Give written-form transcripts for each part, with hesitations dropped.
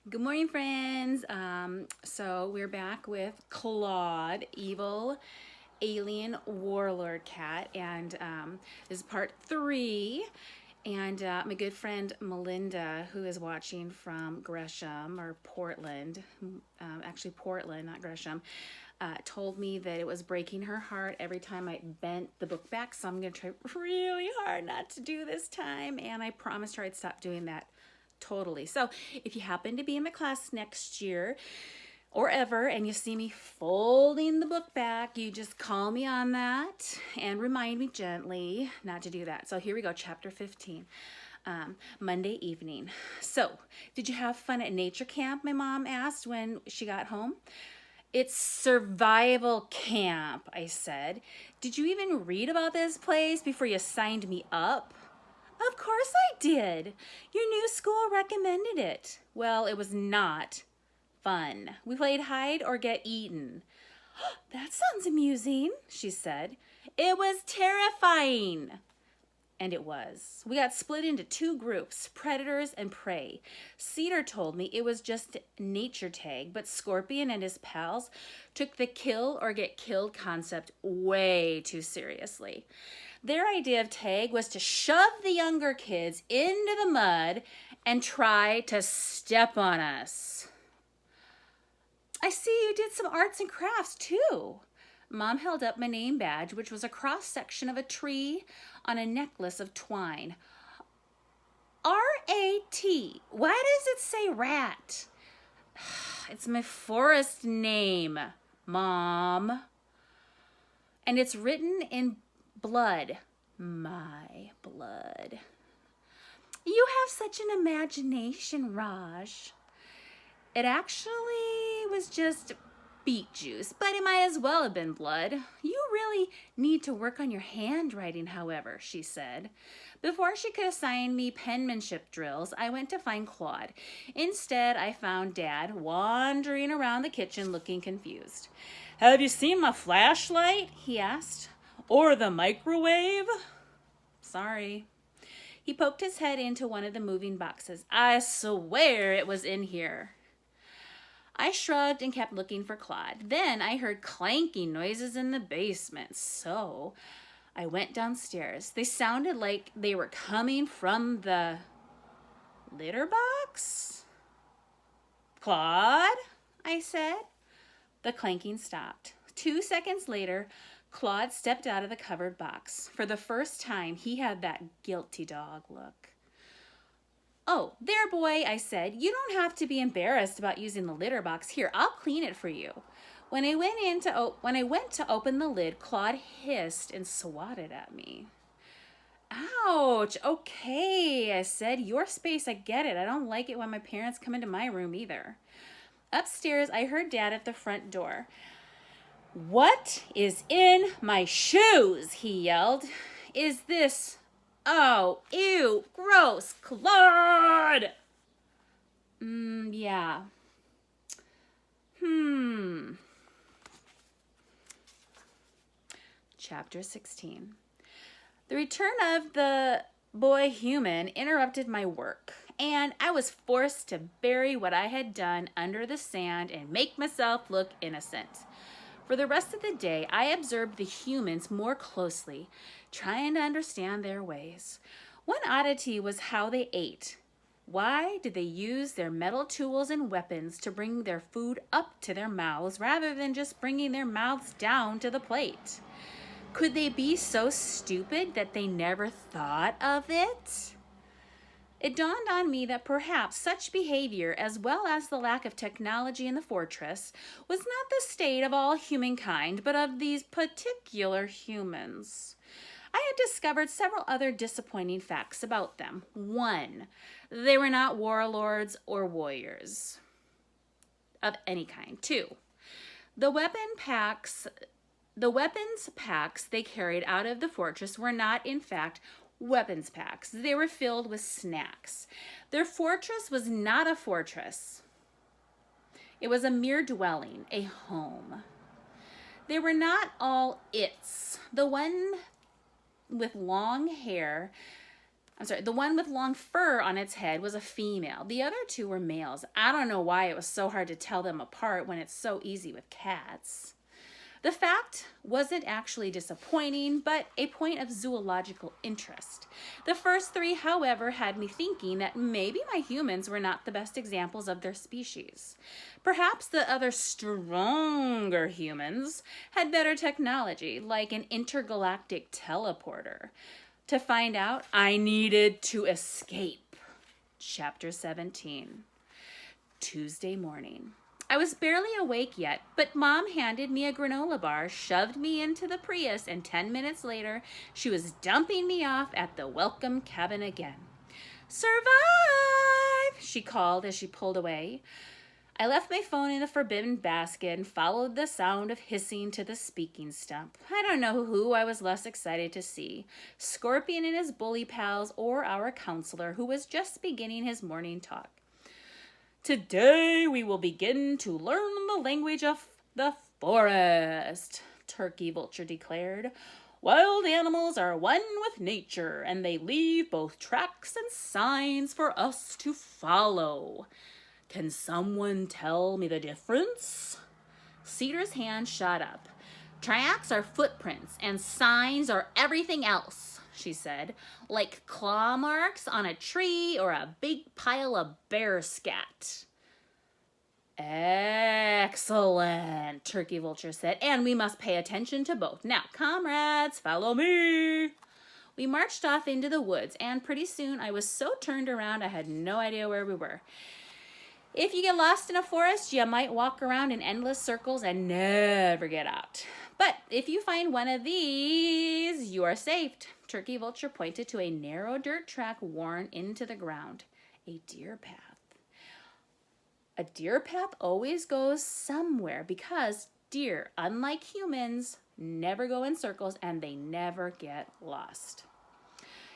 Good morning, friends. So we're back with Klawde, evil alien warlord cat, and this is part 3. And my good friend Melinda, who is watching from Gresham or Portland, actually Portland, not Gresham, told me that it was breaking her heart every time I bent the book back. So I'm going to try really hard not to do this time, and I promised her I'd stop doing that totally. So if you happen to be in my class next year or ever and you see me folding the book back, you just call me on that and remind me gently not to do that. So here we go, chapter 15. Monday evening. So, did you have fun at nature camp? My mom asked when she got home. It's survival camp, I said. Did you even read about this place before you signed me up? Of course I did. Your new school recommended it. Well, it was not fun. We played hide or get eaten. That sounds amusing, she said. It was terrifying. And it was. We got split into 2 groups, predators and prey. Cedar told me it was just nature tag, but Scorpion and his pals took the kill or get killed concept way too seriously. Their idea of tag was to shove the younger kids into the mud and try to step on us. I see you did some arts and crafts too. Mom held up my name badge, which was a cross-section of a tree on a necklace of twine. R-A-T. Why does it say rat? It's my forest name, Mom. And it's written in blood. My blood. You have such an imagination, Raj. It actually was just beet juice, but it might as well have been blood. You really need to work on your handwriting, however, she said. Before she could assign me penmanship drills, I went to find Klawde. Instead, I found Dad wandering around the kitchen looking confused. Have you seen my flashlight? He asked. Or the microwave? Sorry. He poked his head into one of the moving boxes. I swear it was in here. I shrugged and kept looking for Klawde. Then I heard clanking noises in the basement, so I went downstairs. They sounded like they were coming from the litter box. Klawde, I said. The clanking stopped. 2 seconds later, Klawde stepped out of the covered box. For the first time, he had that guilty dog look. Oh, there, boy, I said. You don't have to be embarrassed about using the litter box. Here, I'll clean it for you. When I went to open the lid, Klawde hissed and swatted at me. Ouch. Okay, I said. Your space, I get it. I don't like it when my parents come into my room either. Upstairs, I heard Dad at the front door. What is in my shoes? He yelled. Is this... Oh, ew, gross, Klawde! Yeah. Chapter 16. The return of the boy human interrupted my work, and I was forced to bury what I had done under the sand and make myself look innocent. For the rest of the day, I observed the humans more closely, trying to understand their ways. One oddity was how they ate. Why did they use their metal tools and weapons to bring their food up to their mouths rather than just bringing their mouths down to the plate? Could they be so stupid that they never thought of it? It dawned on me that perhaps such behavior, as well as the lack of technology in the fortress, was not the state of all humankind, but of these particular humans. I had discovered several other disappointing facts about them. 1, they were not warlords or warriors of any kind. 2, the weapons packs they carried out of the fortress were not, in fact, weapons packs. They were filled with snacks. Their fortress was not a fortress. It was a mere dwelling, a home. They were not all its. The one with long hair The one with long fur on its head was a female. The other two were males. I don't know why it was so hard to tell them apart when it's so easy with cats. The fact wasn't actually disappointing, but a point of zoological interest. The first three, however, had me thinking that maybe my humans were not the best examples of their species. Perhaps the other stronger humans had better technology, like an intergalactic teleporter. To find out, I needed to escape. Chapter 17. Tuesday morning. I was barely awake yet, but Mom handed me a granola bar, shoved me into the Prius, and 10 minutes later, she was dumping me off at the welcome cabin again. "Survive!" she called as she pulled away. I left my phone in the forbidden basket and followed the sound of hissing to the speaking stump. I don't know who I was less excited to see, Scorpion and his bully pals or our counselor, who was just beginning his morning talk. "Today we will begin to learn the language of the forest," Turkey Vulture declared. "Wild animals are one with nature, and they leave both tracks and signs for us to follow. Can someone tell me the difference?" Cedar's hand shot up. "Tracks are footprints, and signs are everything else," she said, "like claw marks on a tree or a big pile of bear scat." "Excellent," Turkey Vulture said, "and we must pay attention to both. Now, comrades, follow me." We marched off into the woods, and pretty soon I was so turned around I had no idea where we were. If you get lost in a forest, you might walk around in endless circles and never get out. But if you find one of these, you are saved. Turkey Vulture pointed to a narrow dirt track worn into the ground. A deer path. A deer path always goes somewhere because deer, unlike humans, never go in circles and they never get lost.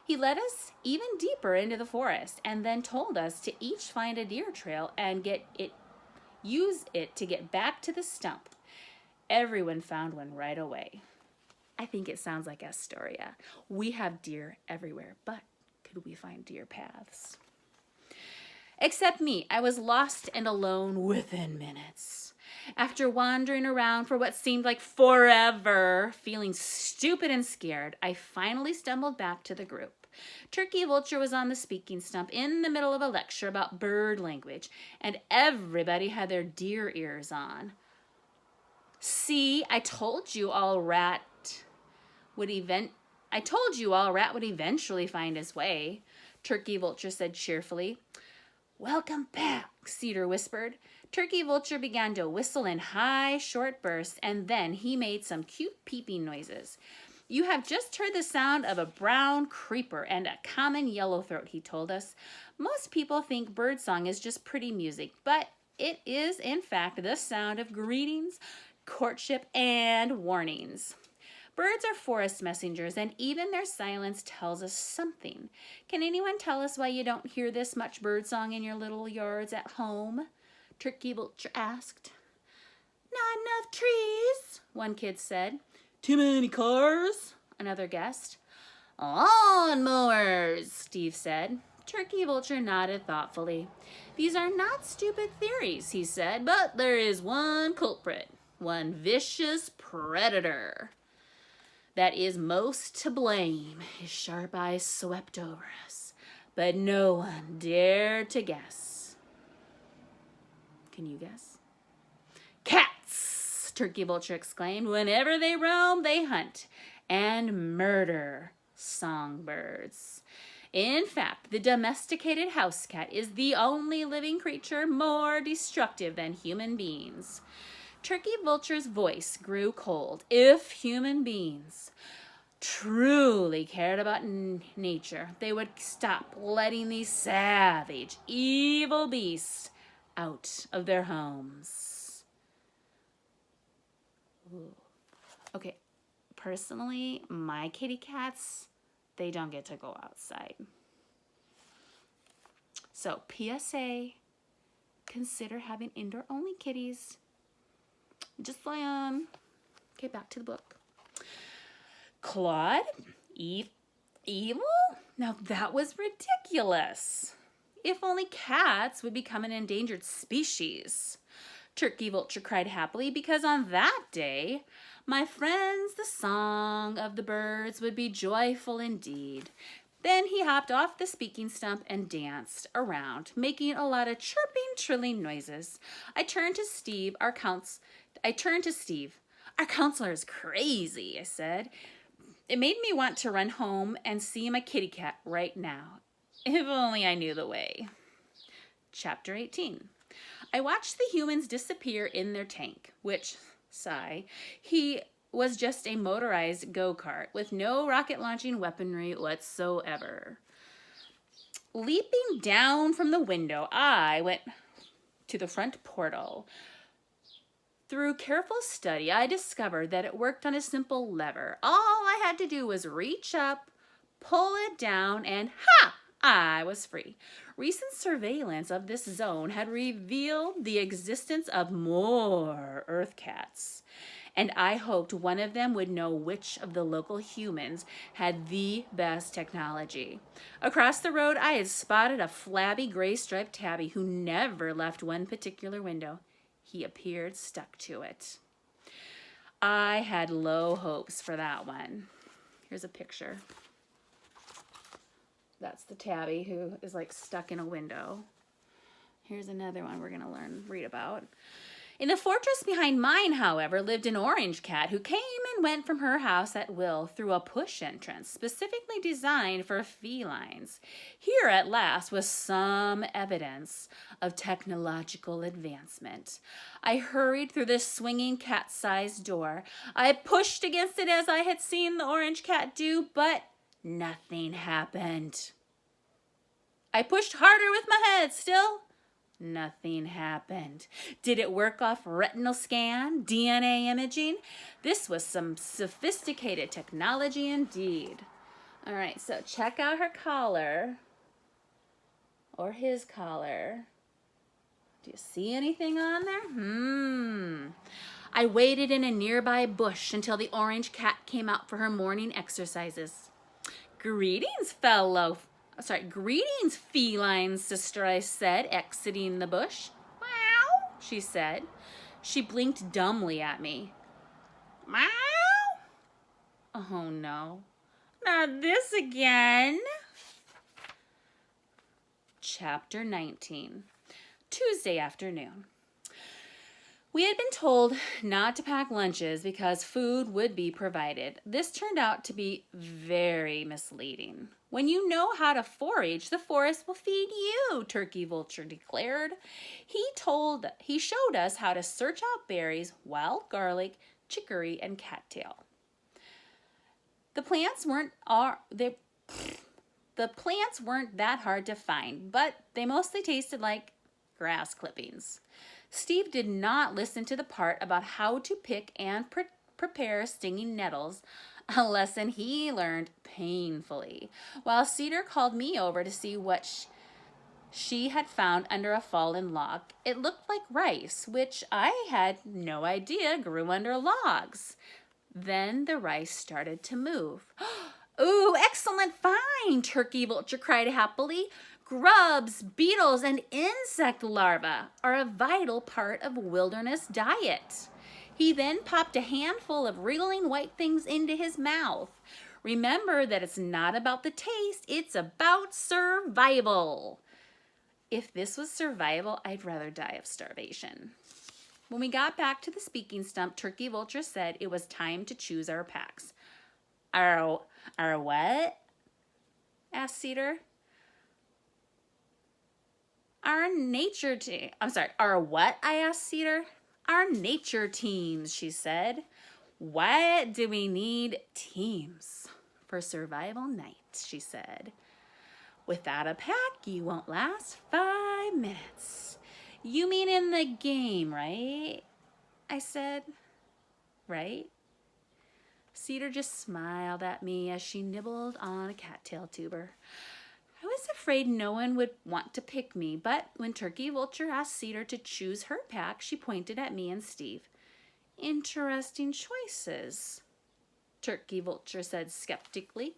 He led us even deeper into the forest and then told us to each find a deer trail and use it to get back to the stump. Everyone found one right away. I think it sounds like Astoria. We have deer everywhere, but could we find deer paths? Except me, I was lost and alone within minutes. After wandering around for what seemed like forever, feeling stupid and scared, I finally stumbled back to the group. Turkey Vulture was on the speaking stump in the middle of a lecture about bird language, and everybody had their deer ears on. "See, I told you all rat would eventually find his way," Turkey Vulture said cheerfully. "Welcome back," Cedar whispered. Turkey Vulture began to whistle in high, short bursts, and then he made some cute peeping noises. "You have just heard the sound of a brown creeper and a common yellowthroat," he told us. "Most people think birdsong is just pretty music, but it is, in fact, the sound of greetings, courtship, and warnings. Birds are forest messengers, and even their silence tells us something. Can anyone tell us why you don't hear this much birdsong in your little yards at home?" Turkey Vulture asked. "Not enough trees," one kid said. "Too many cars," another guessed. "Lawn mowers," Steve said. Turkey Vulture nodded thoughtfully. "These are not stupid theories," he said, "but there is one culprit, one vicious predator that is most to blame." His sharp eyes swept over us, but no one dared to guess. Can you guess? "Cats!" Turkey Vulture exclaimed. "Whenever they roam, they hunt and murder songbirds. In fact, the domesticated house cat is the only living creature more destructive than human beings." Turkey Vulture's voice grew cold. If human beings truly cared about nature, they would stop letting these savage, evil beasts out of their homes. Ooh. Okay, personally, my kitty cats, they don't get to go outside. So, PSA, consider having indoor-only kitties. Just saying. Okay, back to the book. Klawde, evil, Now that was ridiculous. If only cats would become an endangered species. Turkey Vulture cried happily, because on that day, my friends, the song of the birds would be joyful indeed. Then he hopped off the speaking stump and danced around, making a lot of chirping, trilling noises. I turned to Steve. Our counselor is crazy, I said. It made me want to run home and see my kitty cat right now. If only I knew the way. Chapter 18. I watched the humans disappear in their tank, which, sigh, he was just a motorized go-kart with no rocket launching weaponry whatsoever. Leaping down from the window, I went to the front portal. Through careful study, I discovered that it worked on a simple lever. All I had to do was reach up, pull it down, and ha! I was free. Recent surveillance of this zone had revealed the existence of more Earth cats, and I hoped one of them would know which of the local humans had the best technology. Across the road, I had spotted a flabby gray-striped tabby who never left one particular window. He appeared stuck to it. I had low hopes for that one. Here's a picture. That's the tabby who is like stuck in a window. Here's another one we're going to read about. In the fortress behind mine, however, lived an orange cat who came and went from her house at will through a push entrance specifically designed for felines. Here at last was some evidence of technological advancement. I hurried through this swinging cat-sized door. I pushed against it as I had seen the orange cat do, but nothing happened. I pushed harder with my head. Still, nothing happened. Did it work off retinal scan, DNA imaging? This was some sophisticated technology indeed. All right, so check out her collar, or his collar. Do you see anything on there? I waited in a nearby bush until the orange cat came out for her morning exercises. Greetings, feline sister, I said, exiting the bush. Meow, she said. She blinked dumbly at me. Meow? Oh, no. Not this again. Chapter 19. Tuesday afternoon. We had been told not to pack lunches because food would be provided. This turned out to be very misleading. When you know how to forage, the forest will feed you, Turkey Vulture declared. He showed us how to search out berries, wild garlic, chicory, and cattail. The plants weren't that hard to find, but they mostly tasted like grass clippings. Steve did not listen to the part about how to pick and prepare stinging nettles, a lesson he learned painfully, while Cedar called me over to see what she had found under a fallen log. It looked like rice, which I had no idea grew under logs. Then the rice started to move. Ooh, excellent find, Turkey Vulture cried happily. Grubs, beetles, and insect larvae are a vital part of wilderness diet. He then popped a handful of wriggling white things into his mouth. Remember that it's not about the taste, it's about survival. If this was survival, I'd rather die of starvation. When we got back to the speaking stump, Turkey Vulture said it was time to choose our packs. Our what? Asked Cedar. Our what? I asked Cedar. Our nature teams, she said. Why do we need teams? For survival night, she said. Without a pack, you won't last 5 minutes. You mean in the game, right? I said. Right? Cedar just smiled at me as she nibbled on a cattail tuber. I was afraid no one would want to pick me, but when Turkey Vulture asked Cedar to choose her pack, she pointed at me and Steve. Interesting choices, Turkey Vulture said skeptically.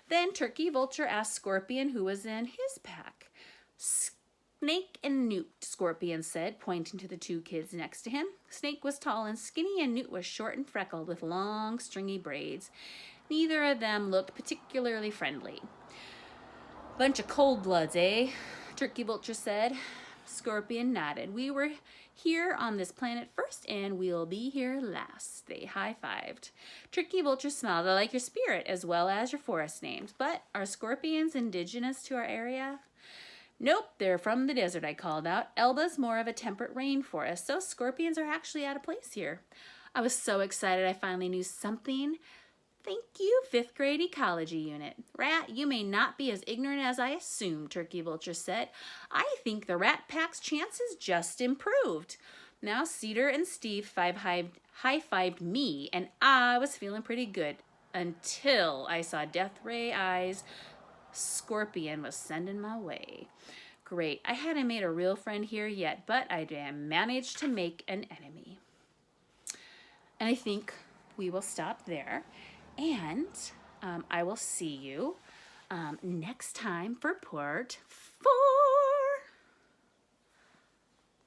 Then Turkey Vulture asked Scorpion who was in his pack. Snake and Newt, Scorpion said, pointing to the two kids next to him. Snake was tall and skinny, and Newt was short and freckled with long, stringy braids. Neither of them looked particularly friendly. Bunch of cold bloods, eh? Turkey Vulture said. Scorpion nodded. We were here on this planet first, and we'll be here last. They high-fived. Turkey Vulture smiled. I like your spirit as well as your forest names, but are scorpions indigenous to our area? Nope, they're from the desert, I called out. Elba's more of a temperate rainforest, so scorpions are actually out of place here. I was so excited I finally knew something. Thank you, 5th grade ecology unit. Rat, you may not be as ignorant as I assumed, Turkey Vulture said. I think the rat pack's chances just improved. Now Cedar and Steve high-fived me, and I was feeling pretty good until I saw Death Ray eyes Scorpion was sending my way. Great, I hadn't made a real friend here yet, but I managed to make an enemy. And I think we will stop there, and I will see you next time for part 4.